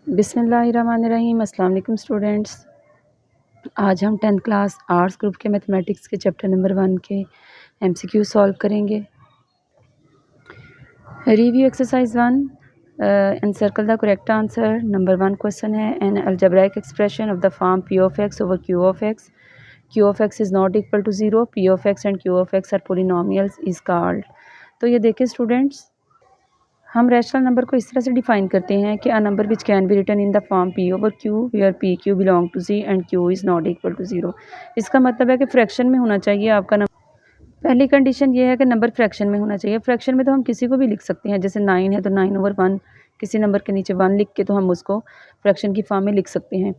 बिस्मिल्लाहिर्रहमानिर्रहीम। अस्सलाम वालेकुम स्टूडेंट्स। आज हम 10th क्लास आर्ट्स ग्रुप के मैथमेटिक्स के चैप्टर नंबर 1 के एमसीक्यू सॉल्व करेंगे। Review exercise 1 encircle the correct answer. Number 1 question है an algebraic expression of the form P of x over Q of X is not equal to 0, P of x and Q of x are polynomials is called. तो ये देखिए students, हम rational number को इस तरह से define करते हैं कि a number which can be written in the form p over q where p q belong to c and q is not equal to 0। इसका मतलब है कि फ्रैक्शन में होना चाहिए आपका नंबर। पहली कंडीशन ये है कि नंबर फ्रैक्शन में होना चाहिए। फ्रैक्शन में तो हम किसी को भी लिख सकते हैं, जैसे 9 है तो 9/1, किसी नंबर के नीचे 1 लिख के तो हम उसको फ्रैक्शन की फॉर्म में लिख सकते हैं।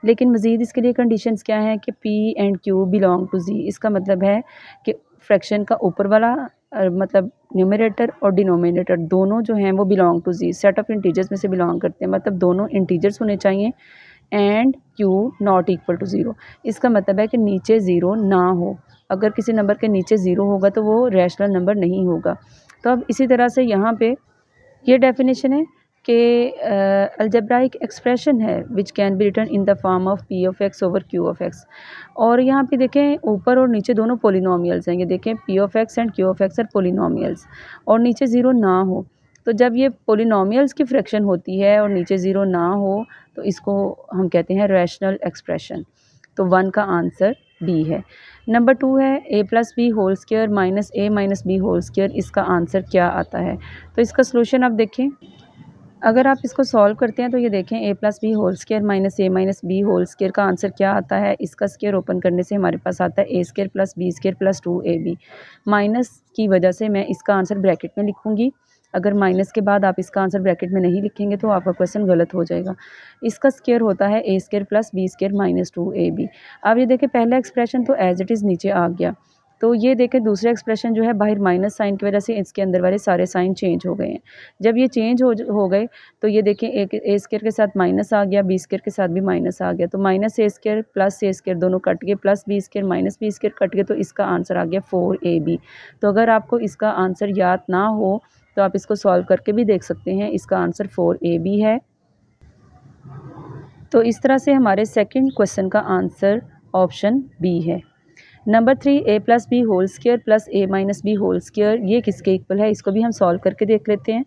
लेकिन मज़ीद इसके लिए कंडीशंस क्या हैं कि P and Q belong to G. इसका मतलब है कि फ्रैक्शन का ऊपर वाला मतलब न्यूमरेटर और डिनोमिनेटर दोनों जो हैं वो belong to g, set of integers में से बिलोंग करते हैं। मतलब दोनों इंटीजर्स होने चाहिए and q not equal to 0। इसका मतलब है कि नीचे ज़ीरो ना हो। अगर किसी नंबर के नीचे ज़ीरो होगा तो वो रैशनल नंबर नहीं होगा। तो अब इसी तरह से यहाँ पे ये डेफिनेशन है कि अलजेब्राइक एक्सप्रेशन है which can be written in the form of p of x over Q of x. और यहाँ पे देखें ऊपर और नीचे दोनों पोलिनोमियल्स हैं। ये देखें p of x and Q of x are polynomials और नीचे ज़ीरो ना हो। तो जब ये पोलिनोमियल्स की फ्रैक्शन होती है और नीचे ज़ीरो ना हो तो इसको हम कहते हैं रैशनल एक्सप्रेशन। तो 1 का आंसर डी है। नंबर 2 है A plus B whole square minus A minus B whole square. इसका आंसर क्या आता है? तो इसका सलूशन आप देखें। अगर आप इसको सॉल्व करते हैं तो ये देखें A plus B whole square minus A minus B whole square का आंसर क्या आता है? इसका स्क्वायर ओपन करने से हमारे पास आता है A square plus B square plus 2ab। Minus की वजह से मैं इसका आंसर ब्रैकेट में लिखूंगी। अगर माइनस के बाद आप इसका आंसर ब्रैकेट में नहीं लिखेंगे तो आपका क्वेश्चन गलत हो जाएगा। इसका स्क्वायर होता है A square plus B square minus 2ab। अब ये देखें पहला एक्सप्रेशन तो एज इट इज़ नीचे आ गया। तो ये देखें दूसरा एक्सप्रेशन जो है बाहर माइनस साइन की वजह से इसके अंदर वाले सारे साइन चेंज हो गए हैं। जब ये चेंज हो गए तो ये देखें एक ए स्क्वायर के साथ माइनस आ गया, बी स्क्वायर के साथ भी माइनस आ गया। तो minus a square plus a square दोनों कट गए, plus B square minus b square cut गए। तो इसका आंसर आ गया 4ab। तो अगर आपको इसका आंसर याद ना हो तो आप इसको सॉल्व करके भी देख सकते हैं। इसका आंसर 4ab है। तो इस तरह से हमारे सेकंड क्वेश्चन का आंसर ऑप्शन बी है। Number 3 A plus B whole square plus A minus B whole square ये किसके इक्वल है? इसको भी हम सॉल्व करके देख लेते हैं।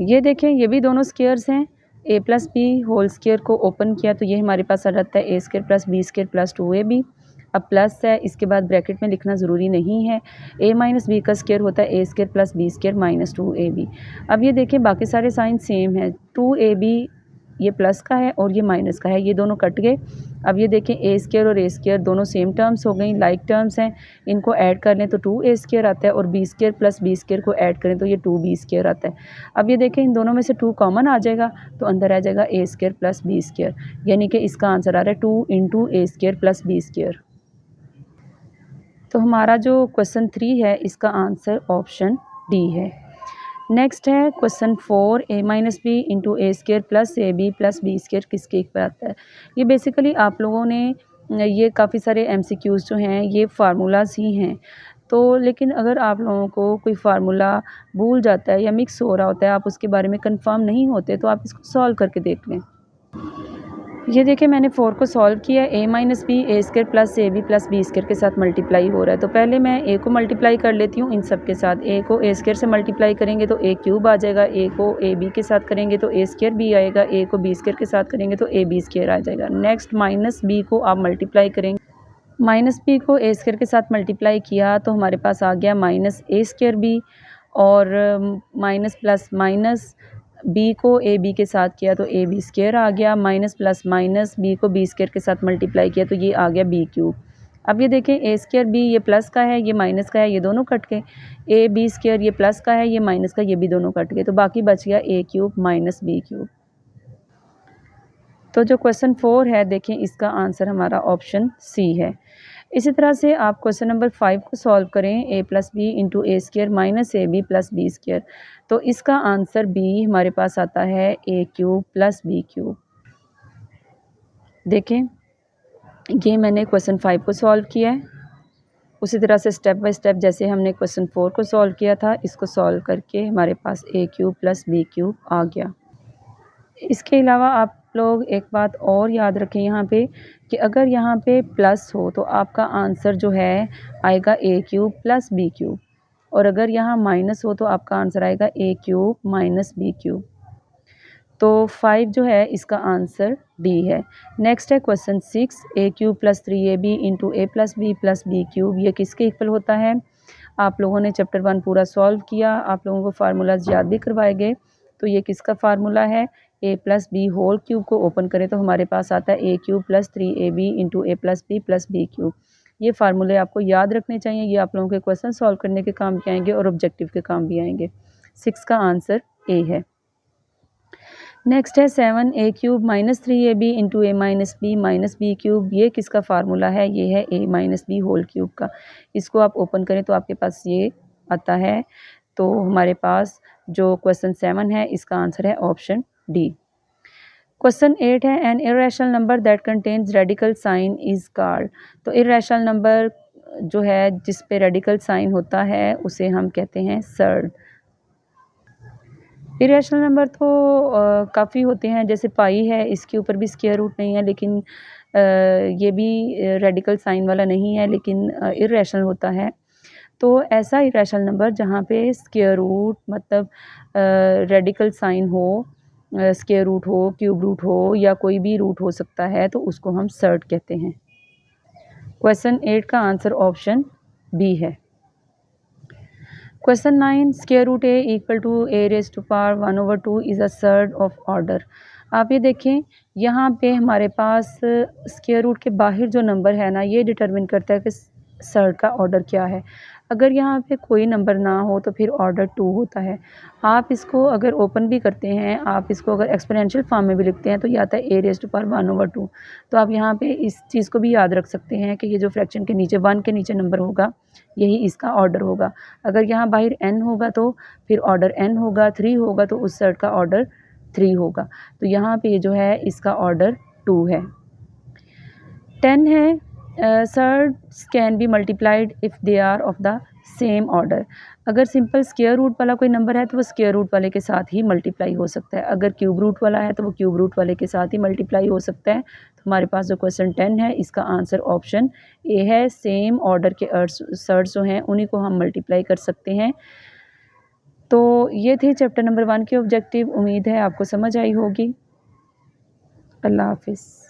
ये देखें ये भी दोनों स्क्वायर्स हैं। A plus B whole square को ओपन किया तो ये हमारे पास आ जाता है A square plus B square plus 2ab। अब प्लस है, इसके बाद ब्रैकेट में लिखना ज़रूरी नहीं है। ए माइनस बी का स्क्वायर होता है A square plus B square minus 2ab। अब ये देखें बाकी सारे साइन सेम है। 2ab ये प्लस का है और ये माइनस का है, ये दोनों कट गए। अब ये देखें ए स्क्वायर और ए स्क्वायर दोनों सेम टर्म्स हो गई, लाइक टर्म्स हैं। इनको ऐड कर लें तो 2a स्क्वायर आता है और b square plus B square को ऐड करें तो ये 2b स्क्वायर आता है। अब ये देखें इन दोनों में से 2 कॉमन आ जाएगा तो अंदर आ जाएगा a square plus B square, यानी कि इसका आंसर आ रहा है 2 इंटू ए स्क्वायर प्लस बी स्क्वायर। तो हमारा जो क्वेश्चन 3 है इसका आंसर ऑप्शन डी है। नेक्स्ट है question 4 a minus b into A square plus A B plus B square किसके इक्वल आता है? ये बेसिकली आप लोगों ने ये काफ़ी सारे एमसीक्यूज़ जो हैं ये फार्मूलाज ही हैं। तो लेकिन अगर आप लोगों को कोई फार्मूला भूल जाता है या मिक्स हो रहा होता है, आप उसके बारे में कंफर्म नहीं होते, तो आप इसको सॉल्व करके देख लें। ये देखिए मैंने 4 को सॉल्व किया। A minus B A square plus A B plus B square के साथ मल्टीप्लाई हो रहा है। तो पहले मैं ए को मल्टीप्लाई कर लेती हूँ इन सब के साथ। ए को ए स्क्वायर से मल्टीप्लाई करेंगे तो ए क्यूब आ जाएगा, ए को ए बी के साथ करेंगे तो ए स्क्वायर बी आएगा, ए को बी स्क्वायर के साथ करेंगे तो ए बी स्क्वायर आ जाएगा। नेक्स्ट माइनस बी को आप मल्टीप्लाई करेंगे। माइनस बी को ए स्क्वायर के साथ मल्टीप्लाई किया तो हमारे पास आ गया माइनस ए स्क्वायर बी, और माइनस प्लस माइनस बी को ए बी के साथ किया तो ए बी स्क्वायर आ गया, माइनस प्लस माइनस बी को बी स्क्वायर के साथ मल्टीप्लाई किया तो ये आ गया बी क्यूब। अब ये देखें ए स्क्वायर बी ये प्लस का है, ये माइनस का है, ये दोनों कट गए। ए बी स्क्वायर ये प्लस का है, ये माइनस का, ये भी दोनों कट गए। तो बाकी बच गया ए क्यूब माइनस बी क्यूब। तो जो क्वेश्चन 4 है देखें इसका आंसर हमारा ऑप्शन सी है। इसी तरह से आप क्वेश्चन नंबर 5 को सॉल्व करें। A plus B into A square minus A B plus B square. तो इसका आंसर बी हमारे पास आता है A cube plus B cube. देखें ये मैंने क्वेश्चन 5 को सॉल्व किया है। उसी तरह से स्टेप बाय स्टेप जैसे हमने क्वेश्चन 4 को सॉल्व किया था, इसको सॉल्व करके हमारे पास ए क्यूब प्लस बी क्यूब आ गया। इसके अलावा आप लोग एक बात और याद रखें यहाँ पे कि अगर यहाँ पे प्लस हो तो आपका आंसर जो है आएगा ए क्यूब प्लस बी क्यूब, और अगर यहाँ माइनस हो तो आपका आंसर आएगा ए क्यूब माइनस बी क्यूब। तो 5 जो है इसका आंसर डी है। नेक्स्ट है क्वेश्चन 6, ए क्यूब प्लस 3ab इंटू ए प्लस बी क्यूब, ये किसके इक्वल होता है? आप लोगों ने चैप्टर 1 पूरा सॉल्व किया, आप लोगों को फार्मूलाज याद भी करवाए गए। तो ये किसका फार्मूला है? A plus B whole cube को ओपन करें तो हमारे पास आता है A cube plus 3ab into A plus B cube. ये फार्मूले आपको याद रखने चाहिए, ये आप लोगों के क्वेश्चन सॉल्व करने के काम भी आएंगे और ऑब्जेक्टिव के काम भी आएंगे। 6 का आंसर ए है। नेक्स्ट है 7, ए क्यूब माइनस 3ab इंटू ए माइनस बी क्यूब, ये किसका फार्मूला है? ये है A minus B whole cube का। इसको आप ओपन करें तो आपके पास ये आता है। तो हमारे पास जो क्वेश्चन 7 है इसका आंसर है ऑप्शन डी। क्वेश्चन 8 है, an irrational number that contains radical sign is called. तो इरेशनल नंबर जो है जिस पे रेडिकल साइन होता है उसे हम कहते हैं सर्ड। इरेशनल नंबर तो काफ़ी होते हैं, जैसे पाई है, इसके ऊपर भी स्क्वायर रूट नहीं है, लेकिन ये भी रेडिकल साइन वाला नहीं है, लेकिन इरेशनल होता है। तो ऐसा इरेशनल नंबर जहाँ पे स्क्वायर रूट मतलब रेडिकल साइन हो, स्क्वायर रूट हो, क्यूब रूट हो या कोई भी रूट हो सकता है, तो उसको हम सर्ड कहते हैं। क्वेश्चन 8 का आंसर ऑप्शन बी है। Question 9, square root a equal to a raise to power 1/2 is a surd of order. आप ये देखें, यहाँ पे हमारे पास स्क्वायर रूट के बाहर जो नंबर है ना, ये डिटरमिन करता है कि सर्ड का ऑर्डर क्या है। अगर यहाँ पे कोई नंबर ना हो तो फिर ऑर्डर 2 होता है। आप इसको अगर ओपन भी करते हैं, आप इसको अगर एक्सपोनेंशियल फॉर्म में भी लिखते हैं तो ये आता है ए रेज टू पावर 1/2। तो आप यहाँ पे इस चीज़ को भी याद रख सकते हैं कि ये जो फ्रैक्शन के नीचे 1 के नीचे नंबर होगा यही इसका ऑर्डर होगा। अगर यहाँ बाहर n होगा तो फिर ऑर्डर n होगा, 3 होगा तो उस सर्ड का ऑर्डर 3 होगा। तो यहाँ पे जो है इसका ऑर्डर 2 है। 10 है, surds can be multiplied if they are of the same order. अगर सिंपल स्क्वायर रूट वाला कोई नंबर है तो वो स्क्वायर रूट वाले के साथ ही मल्टीप्लाई हो सकता है। अगर क्यूब रूट वाला है तो वो क्यूब रूट वाले के साथ ही मल्टीप्लाई हो सकता है। तो हमारे पास जो क्वेश्चन 10 है इसका आंसर ऑप्शन ए है। सेम ऑर्डर के सर्ड्स जो हैं उन्हीं को हम मल्टीप्लाई कर सकते हैं। तो ये थे चैप्टर नंबर 1 के ऑब्जेक्टिव। उम्मीद है आपको समझ आई होगी। अल्लाह हाफिज़।